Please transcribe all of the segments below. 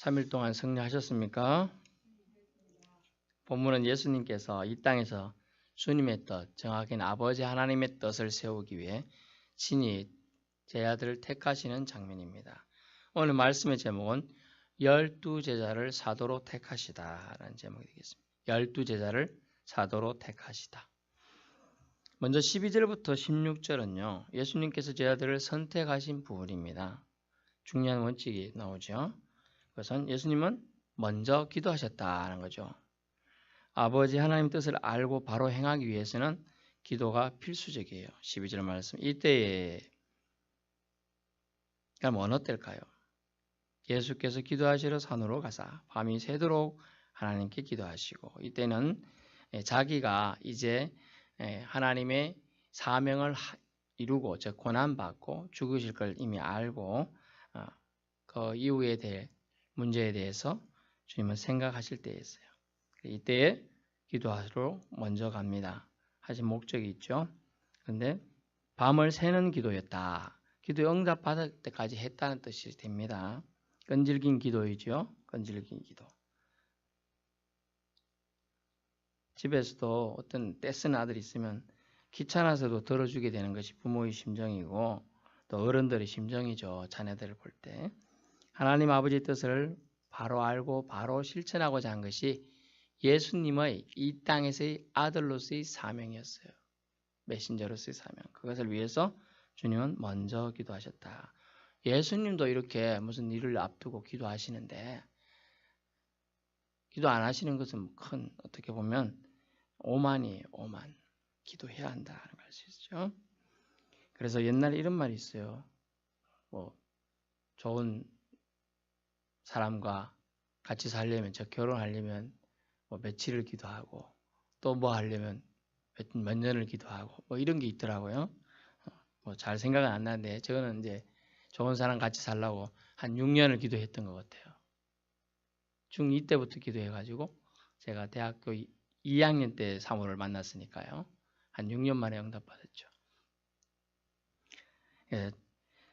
3일 동안 승리하셨습니까? 본문은 예수님께서 이 땅에서 주님의 뜻, 정확히는 아버지 하나님의 뜻을 세우기 위해 친히 제자들을 택하시는 장면입니다. 오늘 말씀의 제목은 12제자를 사도로 택하시다라는 제목이 되겠습니다. 12제자를 사도로 택하시다. 먼저 12절부터 16절은요. 예수님께서 제자들을 선택하신 부분입니다. 중요한 원칙이 나오죠. 그것은 예수님은 먼저 기도하셨다는 거죠. 아버지 하나님 뜻을 알고 바로 행하기 위해서는 기도가 필수적이에요. 12절 말씀. 이때에 그럼 어느 때일까요? 예수께서 기도하시러 산으로 가사 밤이 새도록 하나님께 기도하시고 이때는 자기가 이제 하나님의 사명을 이루고 즉 고난받고 죽으실 걸 이미 알고 그 이후에 될 문제에 대해서 주님은 생각하실 때였어요. 이때에 기도하러 먼저 갑니다. 하신 목적이 있죠. 그런데 밤을 새는 기도였다. 기도 응답받을 때까지 했다는 뜻이 됩니다. 끈질긴 기도이죠. 끈질긴 기도. 집에서도 어떤 떼쓰는 아들이 있으면 귀찮아서도 들어주게 되는 것이 부모의 심정이고 또 어른들의 심정이죠. 자녀들을 볼 때. 하나님 아버지의 뜻을 바로 알고 바로 실천하고자 한 것이 예수님의 이 땅에서의 아들로서의 사명이었어요. 메신저로서의 사명. 그것을 위해서 주님은 먼저 기도하셨다. 예수님도 이렇게 무슨 일을 앞두고 기도하시는데 기도 안 하시는 것은 큰 어떻게 보면 오만이에요. 오만. 기도해야 한다는 걸 알 수 있죠. 그래서 옛날에 이런 말이 있어요. 좋은 사람과 같이 살려면 저 결혼하려면 며칠을 기도하고 또 뭐 하려면 몇 년을 기도하고 이런 게 있더라고요. 잘 생각은 안 나는데 저는 이제 좋은 사람 같이 살라고 한 6년을 기도했던 것 같아요. 중2 때부터 기도해가지고 제가 대학교 2학년 때 사모를 만났으니까요. 한 6년 만에 응답받았죠.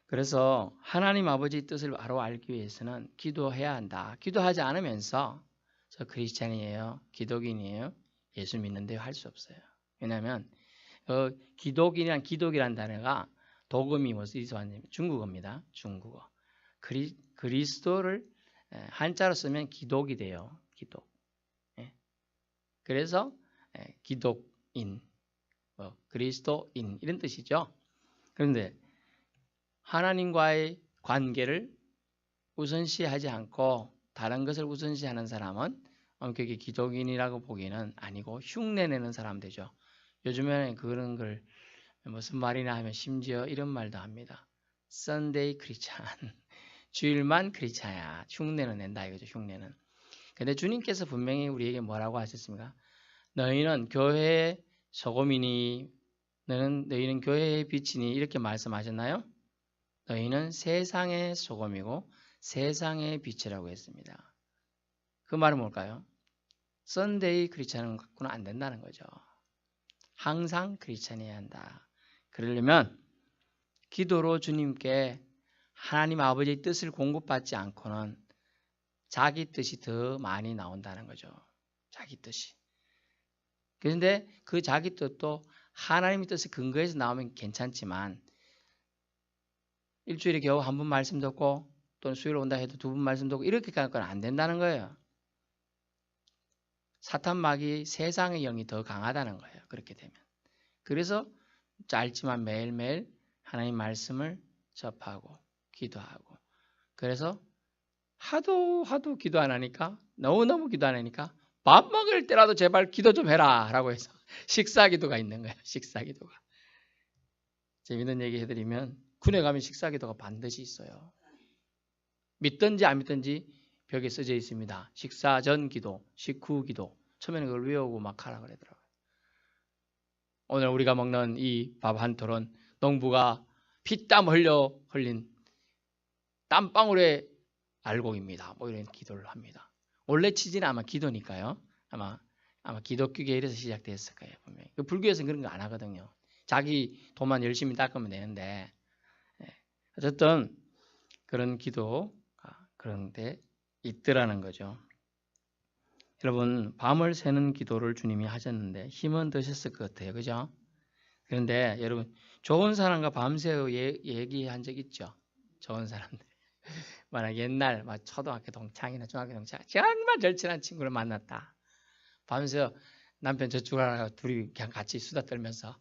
그래서 하나님 아버지의 뜻을 바로 알기 위해서는 기도해야 한다. 기도하지 않으면서 저 크리스찬이에요, 기독인이에요, 예수 믿는데요 할 수 없어요. 왜냐하면 기독이란 단어가 도금이 어디서 왔냐면 중국어입니다. 중국어. 그리스도를 한자로 쓰면 기독이 돼요. 기독. 그래서 기독인, 그리스도인 이런 뜻이죠. 그런데 하나님과의 관계를 우선시하지 않고 다른 것을 우선시하는 사람은 엄격히 기독인이라고 보기는 아니고 흉내내는 사람 되죠. 요즘에는 그런 걸 무슨 말이나 하면 심지어 이런 말도 합니다. Sunday 크리스찬. 주일만 크리스찬이야. 흉내는 낸다 이거죠. 흉내는. 근데 주님께서 분명히 우리에게 뭐라고 하셨습니까? 너희는 교회의 소금이니 너희는 교회의 빛이니 이렇게 말씀하셨나요? 너희는 세상의 소금이고 세상의 빛이라고 했습니다. 그 말은 뭘까요? 썬데이 크리스찬은 갖고는 안 된다는 거죠. 항상 크리스찬이어야 한다. 그러려면 기도로 주님께 하나님 아버지의 뜻을 공급받지 않고는 자기 뜻이 더 많이 나온다는 거죠. 자기 뜻이. 그런데 그 자기 뜻도 하나님의 뜻에 근거해서 나오면 괜찮지만 일주일에 겨우 한 번 말씀 듣고 또는 수요일 온다 해도 2번 말씀 듣고 이렇게 가는 건 안 된다는 거예요. 사탄 마귀 세상의 영이 더 강하다는 거예요. 그렇게 되면. 그래서 짧지만 매일매일 하나님 말씀을 접하고 기도하고 그래서 하도 기도 안 하니까 너무너무 기도 안 하니까 밥 먹을 때라도 제발 기도 좀 해라 라고 해서 식사기도가 있는 거예요. 식사기도가. 재밌는 얘기 해드리면 군에 가면 식사기도가 반드시 있어요. 믿든지 안 믿든지 벽에 써져 있습니다. 식사 전 기도, 식후 기도. 처음에는 그걸 외우고 막 하라 그러더라고요. 오늘 우리가 먹는 이 밥 한 톨은 농부가 피땀 흘린 땀방울의 알곡입니다. 이런 기도를 합니다. 원래 취지는 아마 기도니까요. 아마 기독교계 이래서 시작됐을 거예요. 분명히. 불교에서는 그런 거 안 하거든요. 자기 돈만 열심히 닦으면 되는데 어쨌든 그런 기도 그런데 있더라는 거죠. 여러분, 밤을 새는 기도를 주님이 하셨는데 힘은 드셨을 것 같아요. 그죠? 그런데 여러분, 좋은 사람과 밤새 얘기한 적 있죠? 좋은 사람들. 만약 옛날 막 초등학교 동창이나 중학교 동창 정말 절친한 친구를 만났다. 밤새 남편 저쪽 하고 둘이 그냥 같이 수다 떨면서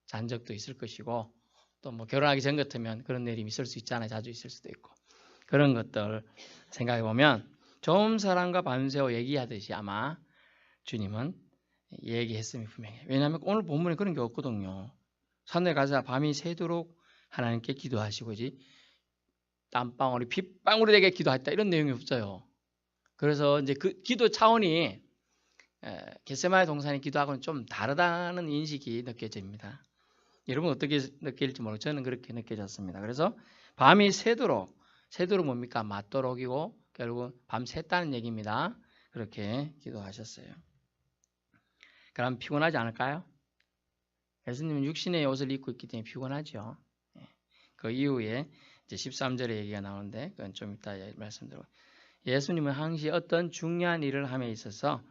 잔 적도 있을 것이고, 또 뭐 결혼하기 전 같으면 그런 일이 있을 수 있잖아요. 자주 있을 수도 있고. 그런 것들 생각해 보면 좋은 사람과 밤새워 얘기하듯이 아마 주님은 얘기했음이 분명해요. 왜냐하면 오늘 본문에 그런 게 없거든요. 산에 가서 밤이 새도록 하나님께 기도하시고지 땀방울이 핏방울이 되게 기도했다 이런 내용이 없어요. 그래서 이제 그 기도 차원이 겟세마네 동산의 기도하고는 좀 다르다는 인식이 느껴집니다. 여러분 어떻게 느낄지 모르고 저는 그렇게 느껴졌습니다. 그래서 밤이 새도록 뭡니까? 맞도록이고 결국 밤 샜다는 얘기입니다. 그렇게 기도하셨어요. 그럼 피곤하지 않을까요? 예수님은 육신의 옷을 입고 있기 때문에 피곤하죠. 그 이후에 이제 13절에 얘기가 나오는데 그건 좀 이따 말씀드리고, 예수님은 항시 어떤 중요한 일을 함에 있어서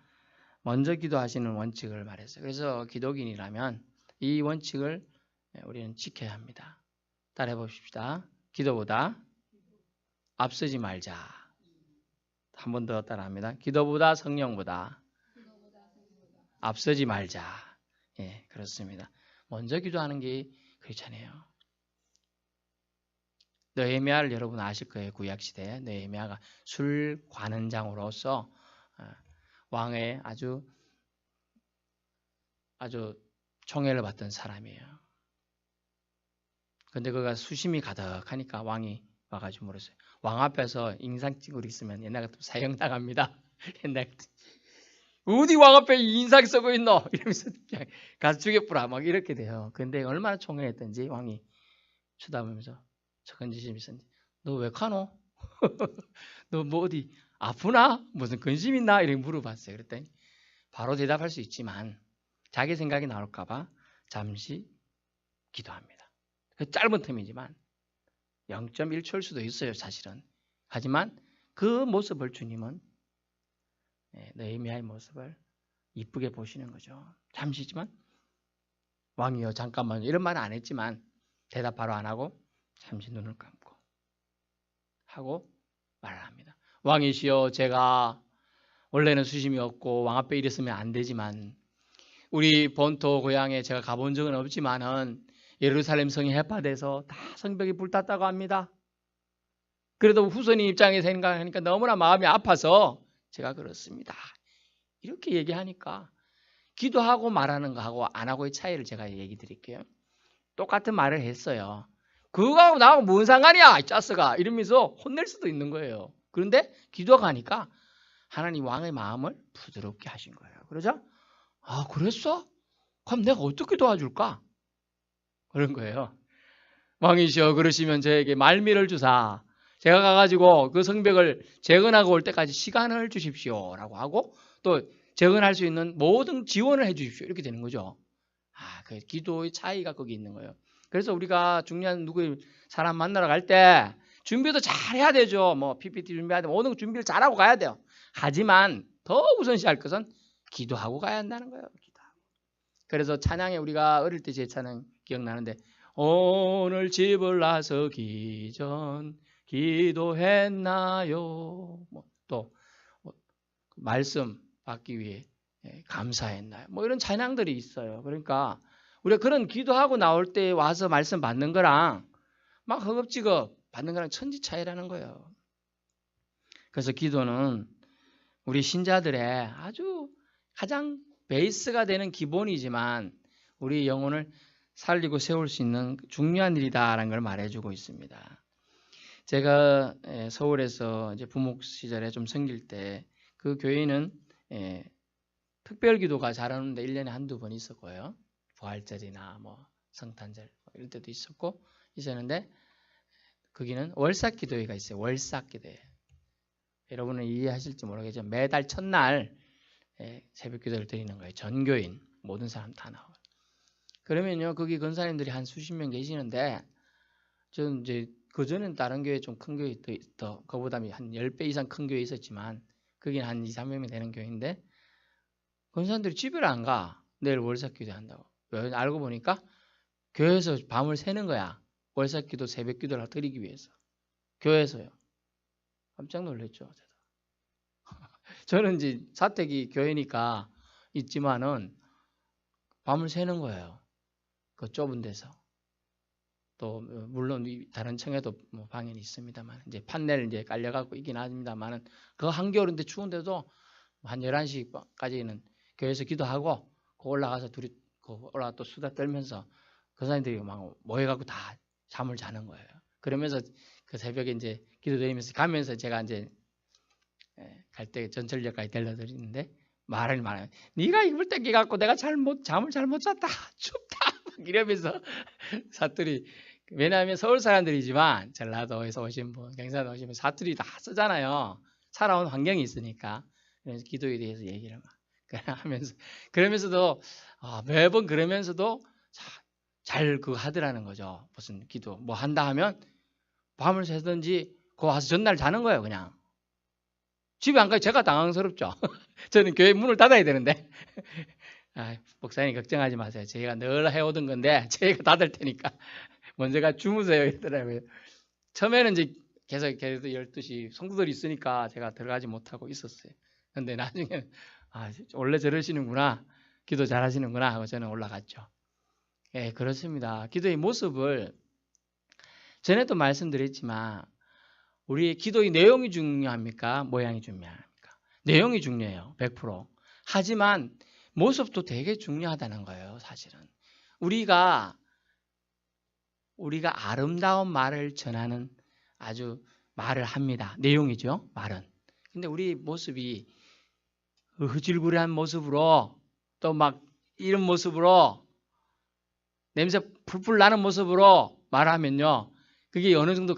먼저 기도하시는 원칙을 말했어요. 그래서 기독인이라면 이 원칙을 우리는 지켜야 합니다. 따라해 봅시다. 기도보다 앞서지 말자. 한 번 더 따라합니다. 기도보다 성령보다 앞서지 말자. 예, 그렇습니다. 먼저 기도하는 게 그렇잖아요. 느헤미야를 여러분 아실 거예요. 구약시대에 느헤미야가 술 관원장으로서 왕의 아주 총애를 받던 사람이에요. 근데 그가 수심이 가득하니까 왕이 와가지고 물었어요. 왕 앞에서 인상 찍고 있으면 옛날 같으면 사형당합니다. 옛날 같으면 어디 왕 앞에 인상 쓰고 있노? 이러면서 그냥 가서 죽여뿌라 막 이렇게 돼요. 근데 얼마나 총애했던지 왕이 쳐다보면서 천지심이 너 왜 카노? 너 뭐 어디 아프나? 무슨 근심 있나? 이렇게 물어봤어요. 그랬더니 바로 대답할 수 있지만 자기 생각이 나올까봐 잠시 기도합니다. 그 짧은 텀이지만 0.1초일 수도 있어요. 사실은. 하지만 그 모습을 주님은 느헤미야의 모습을 이쁘게 보시는 거죠. 잠시지만 왕이여 잠깐만 이런 말은 안 했지만 대답 바로 안 하고 잠시 눈을 감고 하고 말을 합니다. 왕이시여 제가 원래는 수심이 없고 왕 앞에 이랬으면 안 되지만 우리 본토 고향에 제가 가본 적은 없지만은 예루살렘 성이 해파돼서 다 성벽이 불탔다고 합니다. 그래도 후손이 입장에 생각하니까 너무나 마음이 아파서 제가 그렇습니다. 이렇게 얘기하니까 기도하고 말하는 거하고 안 하고의 차이를 제가 얘기 드릴게요. 똑같은 말을 했어요. 그거하고 나하고 뭔 상관이야, 이 짜스가. 이러면서 혼낼 수도 있는 거예요. 그런데 기도가 하니까 하나님 왕의 마음을 부드럽게 하신 거예요. 그러자 아, 그랬어? 그럼 내가 어떻게 도와줄까? 그런 거예요. 왕이시여 그러시면 저에게 말미를 주사 제가 가가지고 그 성벽을 재건하고 올 때까지 시간을 주십시오 라고 하고 또 재건할 수 있는 모든 지원을 해 주십시오 이렇게 되는 거죠. 그 기도의 차이가 거기 있는 거예요. 그래서 우리가 중요한 누구의 사람 만나러 갈 때 준비도 잘 해야 되죠. 뭐 PPT 준비해야 되고 모든 준비를 잘하고 가야 돼요. 하지만 더 우선시할 것은 기도하고 가야 한다는 거예요. 기도하고. 그래서 찬양에 우리가 어릴 때 제 찬양 기억나는데 오늘 집을 나서기 전 기도했나요? 또 말씀 받기 위해 감사했나요? 뭐 이런 찬양들이 있어요. 그러니까 우리가 그런 기도하고 나올 때 와서 말씀 받는 거랑 막 허겁지겁 받는 거랑 천지 차이라는 거예요. 그래서 기도는 우리 신자들의 아주 가장 베이스가 되는 기본이지만 우리 영혼을 살리고 세울 수 있는 중요한 일이다라는 걸 말해주고 있습니다. 제가 서울에서 이제 부목 시절에 좀 섬길 때 그 교회는 특별 기도가 잘하는데 1년에 한두 번 있었고요. 부활절이나 뭐 성탄절 이럴 때도 있었는데 거기는 월삭 기도회가 있어요. 월삭 기도회. 여러분은 이해하실지 모르겠지만 매달 첫날 새벽 기도를 드리는 거예요. 전교인 모든 사람 다 나와요. 그러면요 거기 권사님들이 한 수십 명 계시는데 저는 이제 그전엔 다른 교회 좀 큰 교회 더 그보다 한 10배 이상 큰 교회 있었지만 거기는 한 2, 300명 되는 교회인데 권사님들이 집을 안 가. 내일 월삭 기도 한다고. 왜? 알고 보니까 교회에서 밤을 새는 거야. 월삭 기도, 새벽 기도를 드리기 위해서. 교회에서요. 깜짝 놀랐죠. 저는 이제 사택이 교회니까 있지만은 밤을 새는 거예요. 그 좁은 데서. 또 물론 다른 층에도 뭐 방이 있습니다만 이제 판넬 이제 깔려갖고 있긴 합니다만은 그 한겨울인데 추운데도 한 11시까지는 교회에서 기도하고 그 올라가서 둘이 올라가 또 수다 떨면서 그 사람들이 막 모여갖고 다 잠을 자는 거예요. 그러면서 그 새벽에 이제 기도드리면서 가면서 제가 이제 갈 때 전철역까지 데려드리는데 말을 많아요. 네가 이불 땡겨갖고 내가 잠을 잘못 잤다. 춥다. 막 이러면서 사투리. 왜냐하면 서울 사람들이지만 전라도에서 오신 분, 경상도 오신 분 사투리 다 쓰잖아요. 살아온 환경이 있으니까. 그래서 기도에 대해서 얘기를 막 하면서 그러면서도 매번 그러면서도 잘 그거 하더라는 거죠. 무슨 기도 뭐 한다 하면 밤을 새든지 그 와서 전날 자는 거예요. 그냥 집에 안 가요. 제가 당황스럽죠. 저는 교회 문을 닫아야 되는데 목사님 걱정하지 마세요. 저희가 늘 해오던 건데 저희가 닫을 테니까 먼저가 주무세요 이러더라고요. 처음에는 이제 계속 12시 성도들이 있으니까 제가 들어가지 못하고 있었어요. 근데 나중에는 원래 저러시는구나. 기도 잘하시는구나 하고 저는 올라갔죠. 예, 그렇습니다. 기도의 모습을 전에도 말씀드렸지만 우리 기도의 내용이 중요합니까? 모양이 중요합니까? 내용이 중요해요. 100%. 하지만 모습도 되게 중요하다는 거예요. 사실은. 우리가 아름다운 말을 전하는 아주 말을 합니다. 내용이죠. 말은. 근데 우리 모습이 흐질구레한 모습으로 또 막 이런 모습으로 냄새 풀풀 나는 모습으로 말하면요. 그게 어느 정도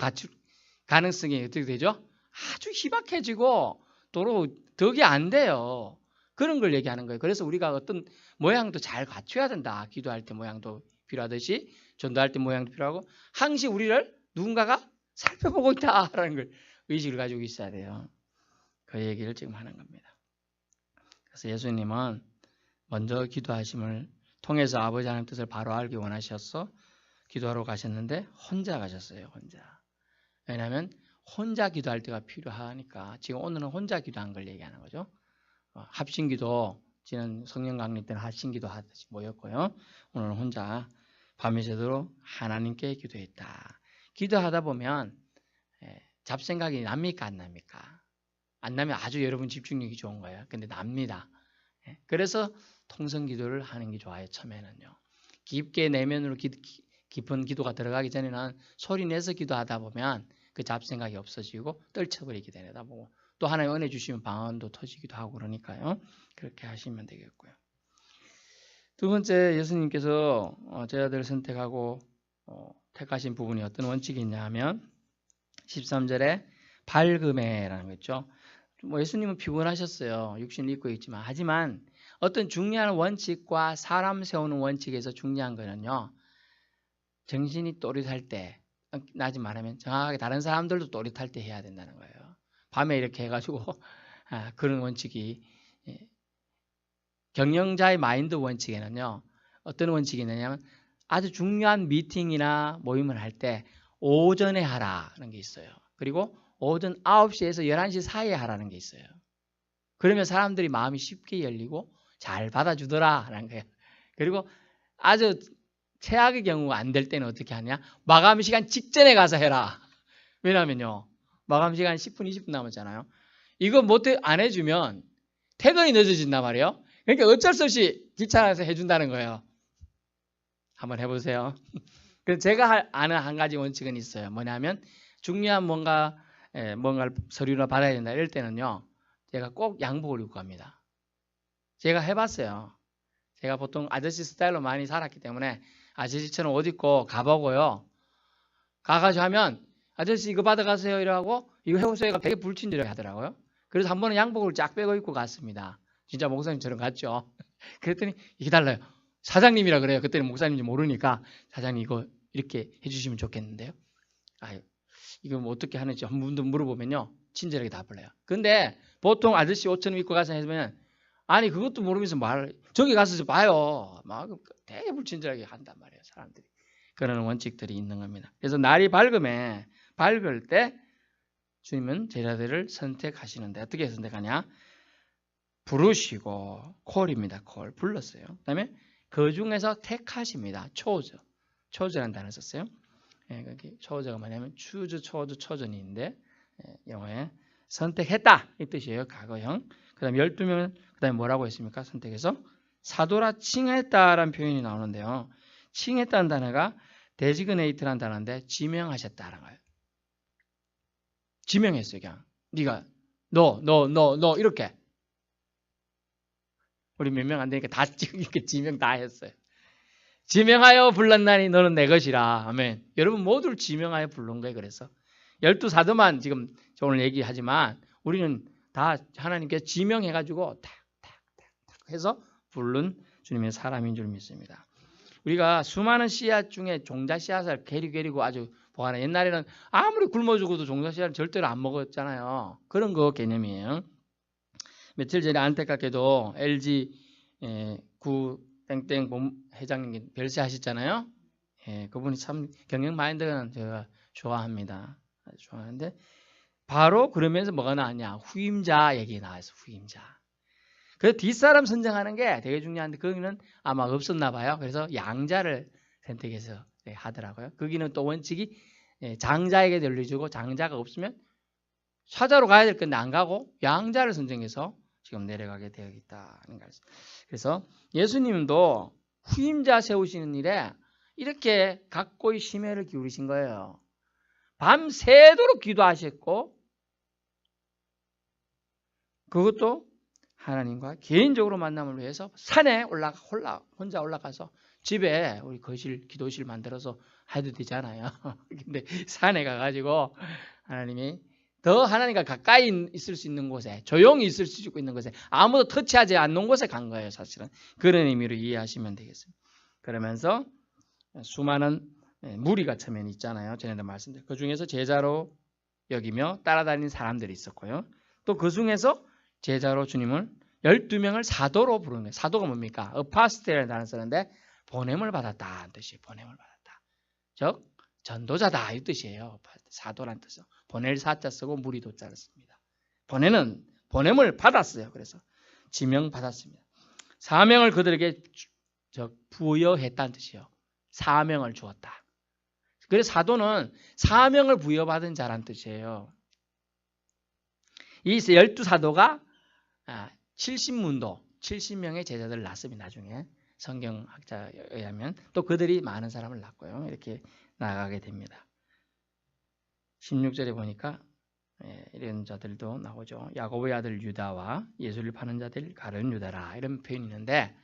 가능성이 어떻게 되죠? 아주 희박해지고 도로 덕이 안 돼요. 그런 걸 얘기하는 거예요. 그래서 우리가 어떤 모양도 잘 갖춰야 된다. 기도할 때 모양도 필요하듯이 전도할 때 모양도 필요하고 항상 우리를 누군가가 살펴보고 있다라는 걸 의식을 가지고 있어야 돼요. 그 얘기를 지금 하는 겁니다. 그래서 예수님은 먼저 기도하심을 통해서 아버지 하나님 뜻을 바로 알기 원하셔서 기도하러 가셨는데 혼자 가셨어요. 혼자. 왜냐하면 혼자 기도할 때가 필요하니까 지금 오늘은 혼자 기도한 걸 얘기하는 거죠. 합심기도 지난 성령 강림 때는 합심기도 하듯이 모였고요. 오늘은 혼자 밤이 새도록 하나님께 기도했다. 기도하다 보면 잡생각이 납니까 안 납니까? 안 나면 아주 여러분 집중력이 좋은 거예요. 근데 납니다. 그래서 통성기도를 하는 게 좋아요. 처음에는요. 깊게 내면으로 깊은 기도가 들어가기 전에는 소리 내서 기도하다 보면 그 잡생각이 없어지고 떨쳐버리게 되다 보고 또 하나님 은혜 주시면 방언도 터지기도 하고 그러니까요. 그렇게 하시면 되겠고요. 두 번째 예수님께서 제자들을 선택하고 택하신 부분이 어떤 원칙이 있냐 하면 13절에 밝음에라는 거 있죠. 예수님은 피곤하셨어요. 육신을 입고 있지만 하지만 어떤 중요한 원칙과 사람 세우는 원칙에서 중요한 거는요. 정신이 또릿할 때 나지 말하면 정확하게 다른 사람들도 또릿할 때 해야 된다는 거예요. 밤에 이렇게 해가지고 그런 원칙이 경영자의 마인드 원칙에는요. 어떤 원칙이 있느냐면 아주 중요한 미팅이나 모임을 할 때 오전에 하라는 게 있어요. 그리고 오전 9시에서 11시 사이에 하라는 게 있어요. 그러면 사람들이 마음이 쉽게 열리고 잘 받아주더라라는 거예요. 그리고 아주 최악의 경우가 안 될 때는 어떻게 하냐? 마감 시간 직전에 가서 해라. 왜냐면요. 마감 시간 10분, 20분 남았잖아요. 이거 안 해주면 퇴근이 늦어진단 말이에요. 그러니까 어쩔 수 없이 귀찮아서 해준다는 거예요. 한번 해보세요. 그래서 제가 아는 한 가지 원칙은 있어요. 뭐냐면 중요한 뭔가를 서류나 받아야 된다 이럴 때는요. 제가 꼭 양복을 입고 갑니다. 제가 해봤어요. 제가 보통 아저씨 스타일로 많이 살았기 때문에 아저씨처럼 옷 입고 가보고요. 가가지고 하면 아저씨 이거 받아가세요 이러고 이거 해오세요가 되게 불친절하게 하더라고요. 그래서 한 번은 양복을 쫙 빼고 입고 갔습니다. 진짜 목사님처럼 갔죠. 그랬더니 이게 달라요. 사장님이라 그래요. 그때는 목사님인지 모르니까 사장님 이거 이렇게 해주시면 좋겠는데요. 이거 뭐 어떻게 하는지 한 분도 물어보면요. 친절하게 답을 해요. 근데 보통 아저씨 5,000원 입고 가서 해보면 아니 그것도 모르면서 저기 가서 봐요. 막 되게 불친절하게 한단 말이에요. 사람들이. 그런 원칙들이 있는 겁니다. 그래서 날이 밝을 때 주님은 제자들을 선택하시는데 어떻게 선택하냐? 부르시고 콜입니다. 콜 불렀어요. 그 다음에 그 중에서 택하십니다. 초저라는 단어 썼어요. 거기 초저가 뭐냐면 choose, chose, chosen인데 영어에 선택했다 이 뜻이에요. 과거형. 그 다음에 12명은 그 다음에 뭐라고 했습니까? 선택해서 사도라 칭했다라는 표현이 나오는데요. 칭했다는 단어가 designate라는 단어인데 지명하셨다라는 거예요. 지명했어요. 그냥 네가 너 이렇게 우리 몇 명 안 되니까 다 이렇게 지명 다 했어요. 지명하여 불렀나니 너는 내 것이라. 아멘. 여러분 모두를 지명하여 부른 거예요. 그래서 12사도만 지금 오늘 얘기하지만 우리는 다 하나님께서 지명해가지고 탁탁탁 해서 부른 주님의 사람인 줄 믿습니다. 우리가 수많은 씨앗 중에 종자 씨앗을 게리고 아주 보관해. 옛날에는 아무리 굶어 죽어도 종자 씨앗을 절대로 안 먹었잖아요. 그런 거 개념이에요. 며칠 전에 안타깝게도 LG 구 땡땡 회장님 별세하셨잖아요. 그분이 참 경영 마인드는 제가 좋아합니다. 아주 좋아하는데 바로 그러면서 뭐가 나왔냐? 후임자 얘기 나와서 후임자. 그래서 뒷사람 선정하는 게 되게 중요한데 거기는 아마 없었나 봐요. 그래서 양자를 선택해서 하더라고요. 거기는 또 원칙이 장자에게 돌려주고 장자가 없으면 사자로 가야 될 건데 안 가고 양자를 선정해서 지금 내려가게 되어 있다는 거죠. 그래서 예수님도 후임자 세우시는 일에 이렇게 각고의 심혈을 기울이신 거예요. 밤새도록 기도하셨고 그것도 하나님과 개인적으로 만남을 위해서 산에 혼자 올라가서 집에 우리 거실, 기도실 만들어서 해도 되잖아요. 근데 산에 가가지고 하나님이 더 하나님과 가까이 있을 수 있는 곳에 조용히 있을 수 있는 곳에 아무도 터치하지 않는 곳에 간 거예요. 사실은 그런 의미로 이해하시면 되겠습니다. 그러면서 수많은 무리가 처음에 있잖아요. 전에도 말씀드렸죠. 그 중에서 제자로 여기며 따라다니는 사람들이 있었고요. 또 그 중에서 제자로 주님을 12명을 사도로 부르는 거예요. 사도가 뭡니까? 어파스텔이라는 단어를 쓰는데 보냄을 받았다는 뜻이에요. 보냄을 받았다. 즉 전도자다 이 뜻이에요. 사도란 뜻은 보낼 사자 쓰고 무리 도자를 씁니다. 보냄을 받았어요. 그래서 지명 받았습니다. 사명을 그들에게 부여했다는 뜻이에요. 사명을 주었다. 그래서 사도는 사명을 부여받은 자란 뜻이에요. 이 12사도가 70문도 70명의 제자들을 낳습니다. 나중에 성경학자에 의하면 또 그들이 많은 사람을 낳고요. 이렇게 나가게 됩니다. 16절에 보니까 이런 자들도 나오죠. 야고보의 아들 유다와 예수를 파는 자들 가룟 유다라 이런 표현이 있는데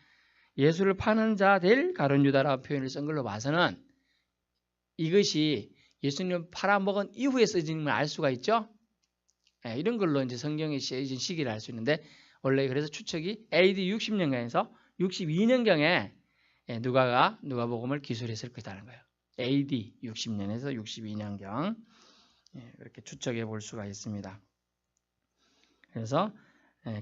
예수를 파는 자들 가룟 유다라 표현을 쓴 걸로 봐서는 이것이 예수님을 팔아먹은 이후에 써진 걸 알 수가 있죠. 이런 걸로 이제 성경에 쓰여진 시기를 알 수 있는데 원래 그래서 추측이 AD 60년경에서 62년경에 누가복음을 기술했을 것이라는 거예요. AD 60년에서 62년경 그렇게 추측해 볼 수가 있습니다. 그래서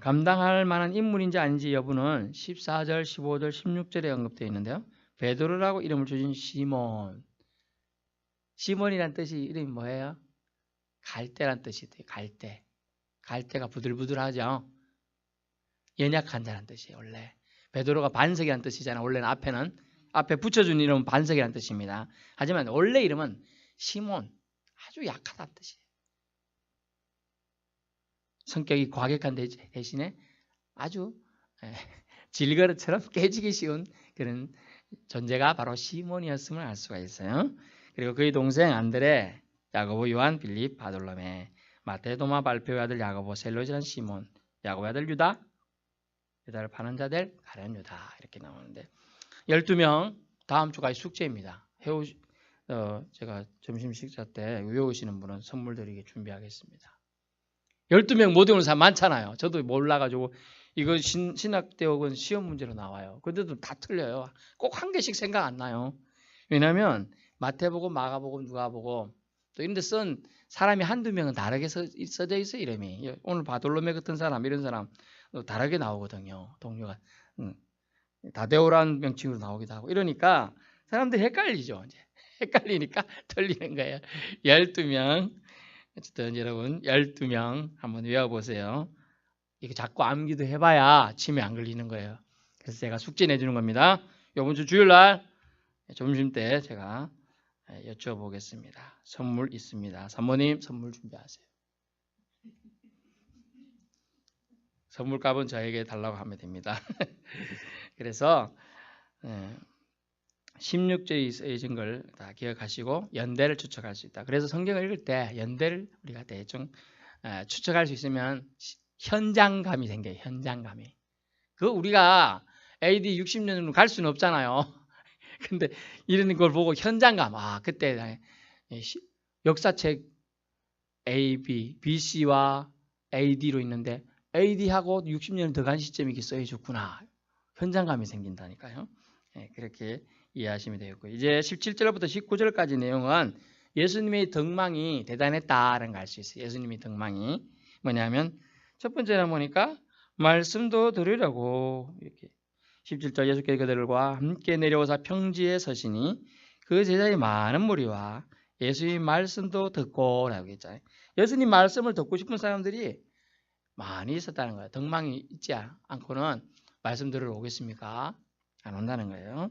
감당할 만한 인물인지 아닌지 여부는 14절, 15절, 16절에 언급되어 있는데요. 베드로라고 이름을 주신 시몬. 시몬이란 뜻이 이름이 뭐예요? 갈대란 뜻이 돼요. 갈대. 갈대가 부들부들하죠. 연약한 자란 뜻이에요. 원래 베드로가 반석이란 뜻이잖아요. 원래는 앞에 붙여준 이름은 반석이란 뜻입니다. 하지만 원래 이름은 시몬. 아주 약하다는 뜻이에요. 성격이 과격한 대신에 아주 질그릇처럼 깨지기 쉬운 그런 존재가 바로 시몬이었음을 알 수가 있어요. 그리고 그의 동생 안드레, 야고보, 요한, 빌립, 바돌로메, 마태, 도마, 발표의 아들 야고보, 셀롯이라는 시몬, 야고보의 아들 유다, 유다를 파는 자들 가룟 유다 이렇게 나오는데 12명 다음 주까지 숙제입니다. 제가 점심 식사 때 외우시는 분은 선물 드리게 준비하겠습니다. 12명 못 외우는 사람 많잖아요. 저도 몰라가지고 이거 신학대학원 시험 문제로 나와요. 근데도 다 틀려요. 꼭 한 개씩 생각 안 나요. 왜냐하면 마태복음, 마가복음, 누가복음 또 이런 데 쓴 사람이 한두 명은 다르게 써져 있어요. 이름이. 오늘 바돌로메 같은 사람, 이런 사람 다르게 나오거든요. 동료가. 다데오라는 명칭으로 나오기도 하고. 이러니까 사람들이 헷갈리죠. 이제. 헷갈리니까 틀리는 거예요. 12명. 어쨌든 여러분 12명 한번 외워보세요. 이거 자꾸 암기도 해봐야 치매 안 걸리는 거예요. 그래서 제가 숙제 내주는 겁니다. 이번 주 주일날 점심때 제가 여쭤보겠습니다. 선물 있습니다. 사모님 선물 준비하세요. 선물값은 저에게 달라고 하면 됩니다. 그래서 16절에 쓰여진 걸 다 기억하시고 연대를 추측할 수 있다. 그래서 성경을 읽을 때 연대를 우리가 대충 추측할 수 있으면 현장감이 생겨요. 현장감이. 그 우리가 AD 60년으로 갈 수는 없잖아요. 근데 이런 걸 보고 현장감, 그때 역사책 AB, BC와 AD로 있는데 AD하고 60년 더 간 시점이 이렇게 써있었구나. 현장감이 생긴다니까요. 그렇게 이해하시면 되겠고, 이제 17절부터 19절까지 내용은 예수님의 등망이 대단했다라는 걸 알 수 있어요. 예수님의 등망이 뭐냐면 첫 번째는 보니까 말씀도 들으려고 이렇게 17절 예수께서 그들과 함께 내려오사 평지에 서시니 그 제자의 많은 무리와 예수의 말씀도 듣고 라고 했잖아요. 예수님 말씀을 듣고 싶은 사람들이 많이 있었다는 거예요. 등망이 있지 않고는 말씀 들으러 오겠습니까? 안 온다는 거예요.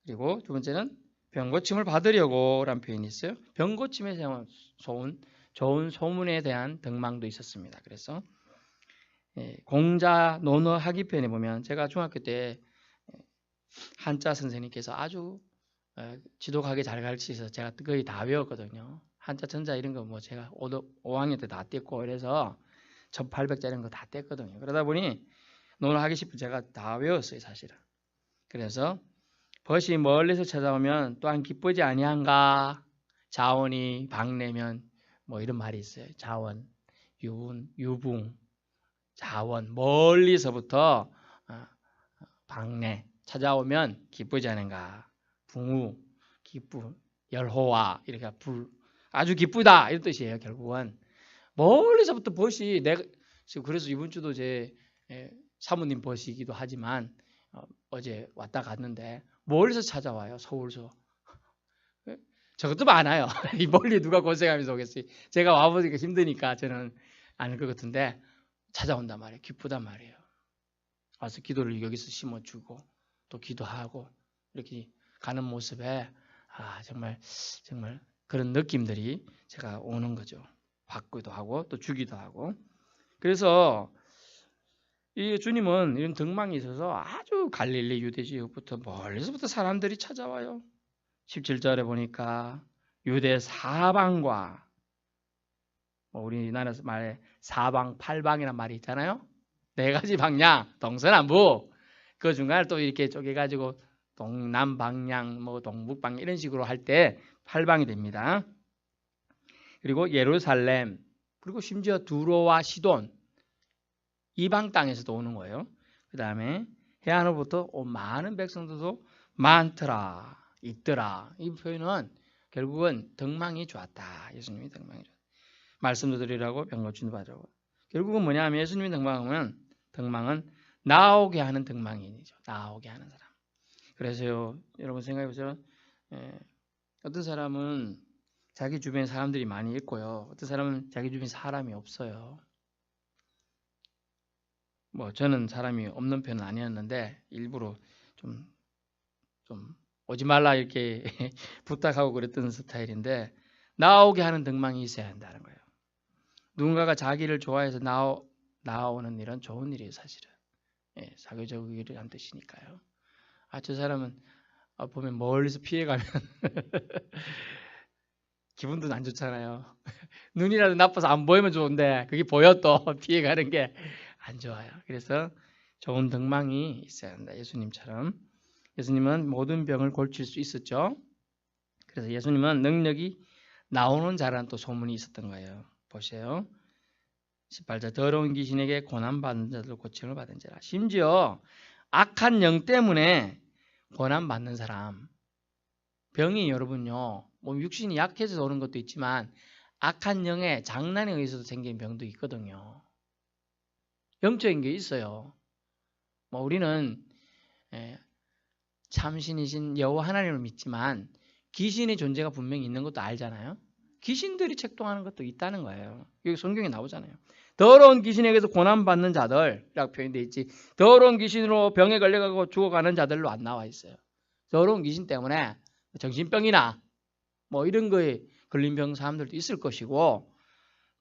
그리고 두 번째는 병고침을 받으려고 라는 표현이 있어요. 병고침에 대한 좋은 소문에 대한 등망도 있었습니다. 그래서 공자 논어 학위 편에 보면 제가 중학교 때 한자 선생님께서 아주 지독하게 잘 가르치셔서 제가 거의 다 외웠거든요. 한자 천자 이런 거 뭐 제가 5학년 때 다 뗐고 그래서 1800자 이런 거 다 뗐거든요. 그러다 보니 논어 하기 싶어 제가 다 외웠어요, 사실은. 그래서 벗이 멀리서 찾아오면 또한 기쁘지 아니한가? 자원이 박내면 뭐 이런 말이 있어요. 자원, 유분, 유붕, 자원 멀리서부터 박내 찾아오면 기쁘지 않은가? 붕우, 기쁘, 열호와 이렇게 불 아주 기쁘다 이런 뜻이에요. 결국은 멀리서부터 벗이 내가 그래서 이번 주도 제 사모님 벗이기도 하지만 어제 왔다 갔는데 멀리서 찾아와요. 서울서. 저것도 많아요. 이 멀리 누가 고생하면서 오겠어요. 제가 와보니까 힘드니까 저는 아닐 것 같은데 찾아온단 말이에요. 기쁘단 말이에요. 와서 기도를 여기서 심어주고 또 기도하고 이렇게 가는 모습에 정말 그런 느낌들이 제가 오는 거죠. 받기도 하고 또 주기도 하고. 그래서 이 주님은 이런 등망이 있어서 아주 갈릴리 유대 지역부터 멀리서부터 사람들이 찾아와요. 17절에 보니까 유대 사방과 우리나라 말에 사방 팔방이란 말이 있잖아요. 4가지 방향 동서남북 그 중간을 또 이렇게 쪼개가지고 동남방향 동북방향 이런 식으로 할 때 팔방이 됩니다. 그리고 예루살렘 그리고 심지어 두로와 시돈 이방 땅에서도 오는 거예요. 그 다음에 해안으로부터 많은 백성들도 많더라, 있더라. 이 표현은 결국은 등망이 좋았다. 예수님이 등망이 좋았다. 말씀도 드리라고 병고침도 받으라고. 결국은 뭐냐면 예수님이 등망은 나오게 하는 등망인이죠. 나오게 하는 사람. 그래서요, 여러분 생각해보세요. 어떤 사람은 자기 주변에 사람들이 많이 있고요. 어떤 사람은 자기 주변에 사람이 없어요. 저는 사람이 없는 편은 아니었는데 일부러 좀 오지 말라 이렇게 부탁하고 그랬던 스타일인데 나오게 하는 등망이 있어야 한다는 거예요. 누군가가 자기를 좋아해서 나오는 일은 좋은 일이에요, 사실은. 사교적이란 뜻이니까요. 저 사람은 보면 멀리서 피해가면 기분도 안 좋잖아요. 눈이라도 나빠서 안 보이면 좋은데 그게 보여 또 피해가는 게 안 좋아요. 그래서 좋은 등망이 있어야 한다. 예수님처럼. 예수님은 모든 병을 고칠 수 있었죠. 그래서 예수님은 능력이 나오는 자라는 또 소문이 있었던 거예요. 보세요. 18절 더러운 귀신에게 고난받는 자들 고침을 받은 자라. 심지어 악한 영 때문에 고난받는 사람 병이 여러분요, 뭐 육신이 약해져서 오는 것도 있지만 악한 영의 장난에 의해서도 생긴 병도 있거든요. 영적인 게 있어요. 뭐 우리는 참신이신 여호와 하나님을 믿지만 귀신의 존재가 분명히 있는 것도 알잖아요. 귀신들이 책동하는 것도 있다는 거예요. 여기 성경에 나오잖아요. 더러운 귀신에게서 고난받는 자들이라고 표현되어 있지, 더러운 귀신으로 병에 걸려가고 죽어가는 자들로 안 나와 있어요. 더러운 귀신 때문에 정신병이나 뭐 이런 거에 걸린 병 사람들도 있을 것이고,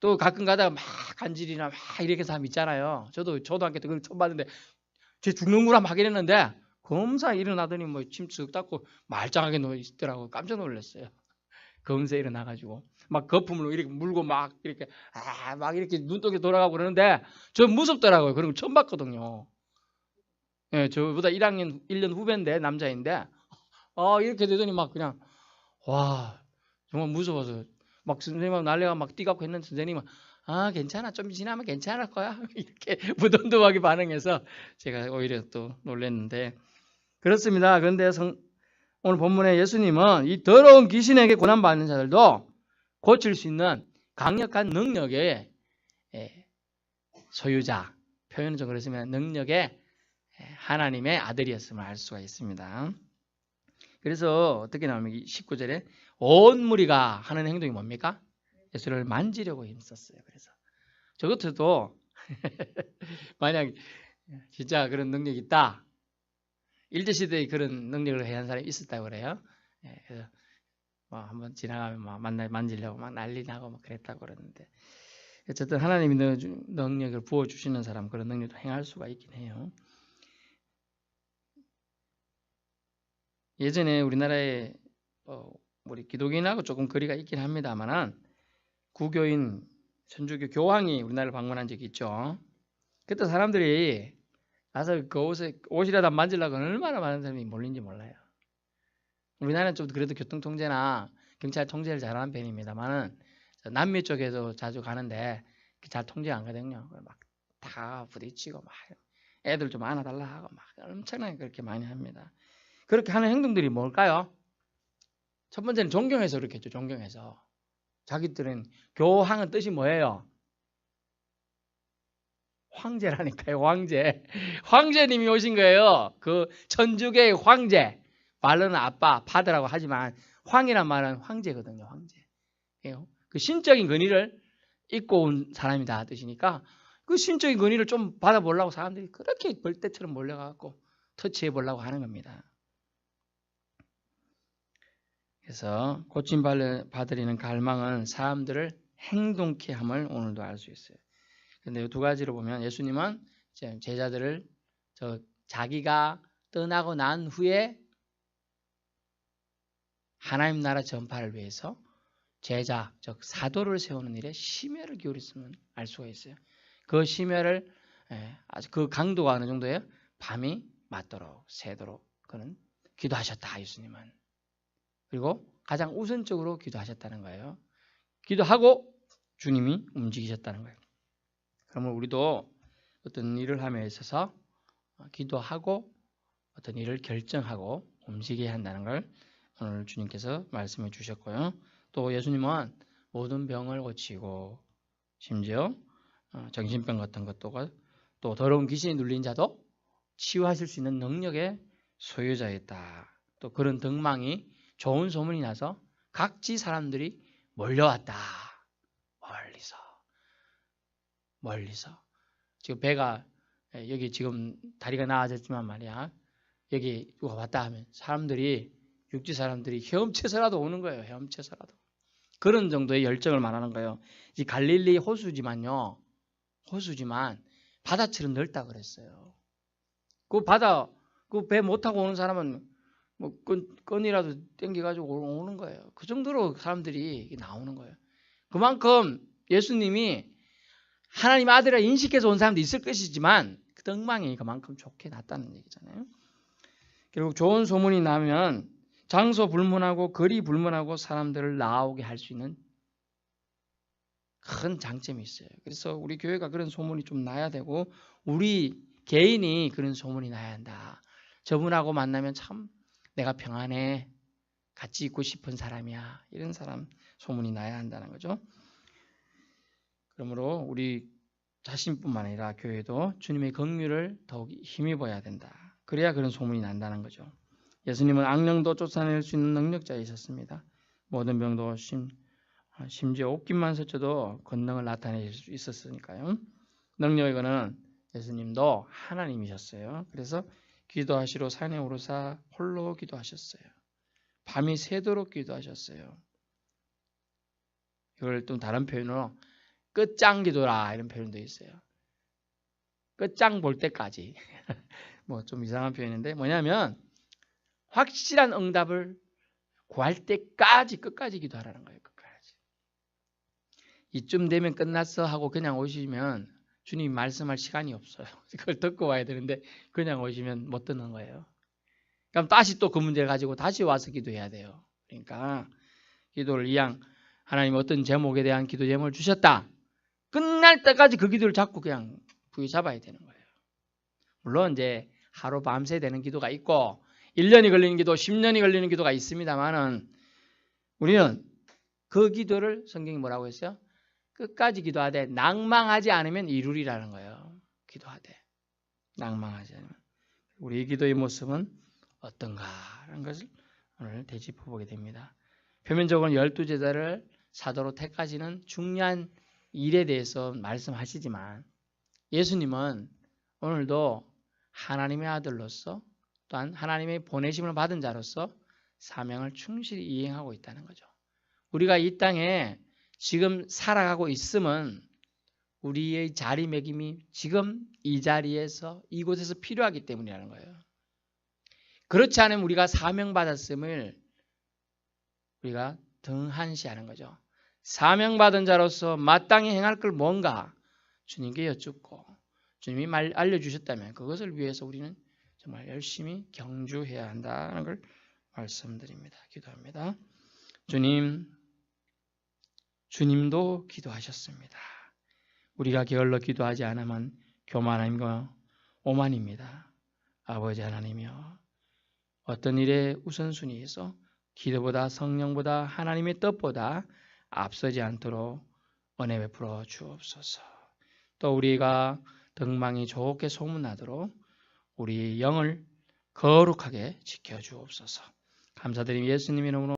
또 가끔 가다가 막 간질이나 막 이렇게 사람 있잖아요. 저도 초등학교 때 그걸 처음 봤는데 쟤 죽는구나 막 이랬는데 검사 일어나더니 뭐 침 쓱 닦고 말짱하게 누워 있더라고. 깜짝 놀랐어요. 검사 일어나가지고 막 거품으로 이렇게 물고 막 이렇게 막 이렇게 눈독에 돌아가고 그러는데 저 무섭더라고요. 그런 거 처음 봤거든요. 예, 저보다 1년 후배인데 남자인데 이렇게 되더니 막 그냥 와 정말 무서워서 막 선생님하고 난리가 막 뛰갖고 했는데 선생님은 괜찮아 좀 지나면 괜찮을 거야 이렇게 무덤덤하게 반응해서 제가 오히려 또 놀랐는데 그렇습니다. 그런데 오늘 본문에 예수님은 이 더러운 귀신에게 고난받는 자들도 고칠 수 있는 강력한 능력의 소유자, 표현은 좀 그렇지만 능력의 하나님의 아들이었음을 알 수가 있습니다. 그래서 어떻게 나오면 19절에 온 무리가 하는 행동이 뭡니까? 예수를 만지려고 힘썼어요. 그래서 저것도 만약 진짜 그런 능력이 있다, 일제시대에 그런 능력을 해야 하는 사람이 있었다고 그래요. 그래서 뭐 한번 지나가면 막 만지려고 막 난리 나고 막 그랬다고 그러는데, 어쨌든 하나님이 능력을 부어주시는 사람 그런 능력도 행할 수가 있긴 해요. 예전에 우리나라에 우리 기독인하고 조금 거리가 있긴 합니다만은 구교인 천주교 교황이 우리나라를 방문한 적이 있죠. 그때 사람들이 가서 그 옷이라도 만지려고 얼마나 많은 사람이 몰린지 몰라요. 우리나라는 좀 그래도 교통통제나 경찰 통제를 잘하는 편입니다만은 남미 쪽에도 자주 가는데 잘 통제 안 하거든요. 막 다 부딪히고 막 애들 좀 안아달라 하고 막 엄청나게 그렇게 많이 합니다. 그렇게 하는 행동들이 뭘까요? 첫 번째는 존경해서 그렇게 했죠. 존경해서. 자기들은 교황은 뜻이 뭐예요? 황제라니까요. 황제. 황제님이 오신 거예요. 그 천주교의 황제. 말로는 아빠, 파더라고 하지만 황이란 말은 황제거든요. 황제. 그 신적인 권위를 입고 온 사람이다 뜻이니까 그 신적인 권위를 좀 받아보려고 사람들이 그렇게 벌떼처럼 몰려가고 터치해 보려고 하는 겁니다. 그래서 고침받으려는 갈망은 사람들을 행동케 함을 오늘도 알 수 있어요. 그런데 이 두 가지로 보면 예수님은 제자들을 자기가 떠나고 난 후에 하나님 나라 전파를 위해서 제자, 즉 사도를 세우는 일에 심혈을 기울였으면 알 수가 있어요. 그 심혈을 아주 그 강도가 어느 정도예요? 밤이 맞도록 새도록 그는 기도하셨다. 예수님은. 그리고 가장 우선적으로 기도하셨다는 거예요. 기도하고 주님이 움직이셨다는 거예요. 그러면 우리도 어떤 일을 함에 있어서 기도하고 어떤 일을 결정하고 움직여야 한다는 걸 오늘 주님께서 말씀해 주셨고요. 또 예수님은 모든 병을 고치고 심지어 정신병 같은 것도 또 더러운 귀신이 눌린 자도 치유하실 수 있는 능력의 소유자였다. 또 그런 덕망이 좋은 소문이 나서 각지 사람들이 몰려왔다. 멀리서. 지금 배가 여기 지금 다리가 나아졌지만 말이야. 여기 누가 왔다 하면 사람들이 육지 사람들이 헤엄쳐서라도 오는 거예요. 헤엄쳐서라도. 그런 정도의 열정을 말하는 거예요. 이 갈릴리 호수지만 바다처럼 넓다 그랬어요. 그 바다 그 배 못 타고 오는 사람은 뭐 끈이라도 땡겨가지고 오는 거예요. 그 정도로 사람들이 나오는 거예요. 그만큼 예수님이 하나님 아들이라 인식해서 온 사람도 있을 것이지만 그 덕망이 그만큼 좋게 났다는 얘기잖아요. 결국 좋은 소문이 나면 장소 불문하고 거리 불문하고 사람들을 나오게 할 수 있는 큰 장점이 있어요. 그래서 우리 교회가 그런 소문이 좀 나야 되고 우리 개인이 그런 소문이 나야 한다. 저분하고 만나면 참 내가 평안해. 같이 있고 싶은 사람이야. 이런 사람 소문이 나야 한다는 거죠. 그러므로 우리 자신뿐만 아니라 교회도 주님의 긍휼을 더욱 힘입어야 된다. 그래야 그런 소문이 난다는 거죠. 예수님은 악령도 쫓아낼 수 있는 능력자이셨습니다. 모든 병도 심지어 옷깃만 스쳐도 권능을 나타낼 수 있었으니까요. 능력의 근원은 예수님도 하나님이셨어요. 그래서 기도하시러 산에 오르사 홀로 기도하셨어요. 밤이 새도록 기도하셨어요. 이걸 또 다른 표현으로 끝장 기도라 이런 표현도 있어요. 끝장 볼 때까지. 뭐 좀 이상한 표현인데 뭐냐면 확실한 응답을 구할 때까지 끝까지 기도하라는 거예요. 끝까지. 이쯤 되면 끝났어 하고 그냥 오시면 주님이 말씀할 시간이 없어요. 그걸 듣고 와야 되는데 그냥 오시면 못 듣는 거예요. 그럼 다시 또 그 문제를 가지고 다시 와서 기도해야 돼요. 그러니까 기도를 이왕 하나님 어떤 제목에 대한 기도 제목을 주셨다. 끝날 때까지 그 기도를 잡고 그냥 부여잡아야 되는 거예요. 물론 이제 하루 밤새 되는 기도가 있고 1년이 걸리는 기도, 10년이 걸리는 기도가 있습니다만은 우리는 그 기도를 성경이 뭐라고 했어요? 끝까지 기도하되 낭망하지 않으면 이루리라는 거예요. 기도하되 낭망하지 않으면. 우리 기도의 모습은 어떤가라는 것을 오늘 되짚어보게 됩니다. 표면적으로는 12제자를 사도로 택하시는 중요한 일에 대해서 말씀하시지만 예수님은 오늘도 하나님의 아들로서 또한 하나님의 보내심을 받은 자로서 사명을 충실히 이행하고 있다는 거죠. 우리가 이 땅에 지금 살아가고 있음은 우리의 자리매김이 지금 이 자리에서 이곳에서 필요하기 때문이라는 거예요. 그렇지 않으면 우리가 사명받았음을 우리가 등한시하는 거죠. 사명받은 자로서 마땅히 행할 걸 뭔가 주님께 여쭙고 주님이 알려주셨다면 그것을 위해서 우리는 정말 열심히 경주해야 한다는 걸 말씀드립니다. 기도합니다. 주님도 기도하셨습니다. 우리가 게을러 기도하지 않으면 교만함과 오만입니다. 아버지 하나님이여 어떤 일의 우선순위에서 기도보다 성령보다 하나님의 뜻보다 앞서지 않도록 은혜 베풀어 주옵소서. 또 우리가 등망이 좋게 소문나도록 우리 영을 거룩하게 지켜주옵소서. 감사드리며 예수님의 이름으로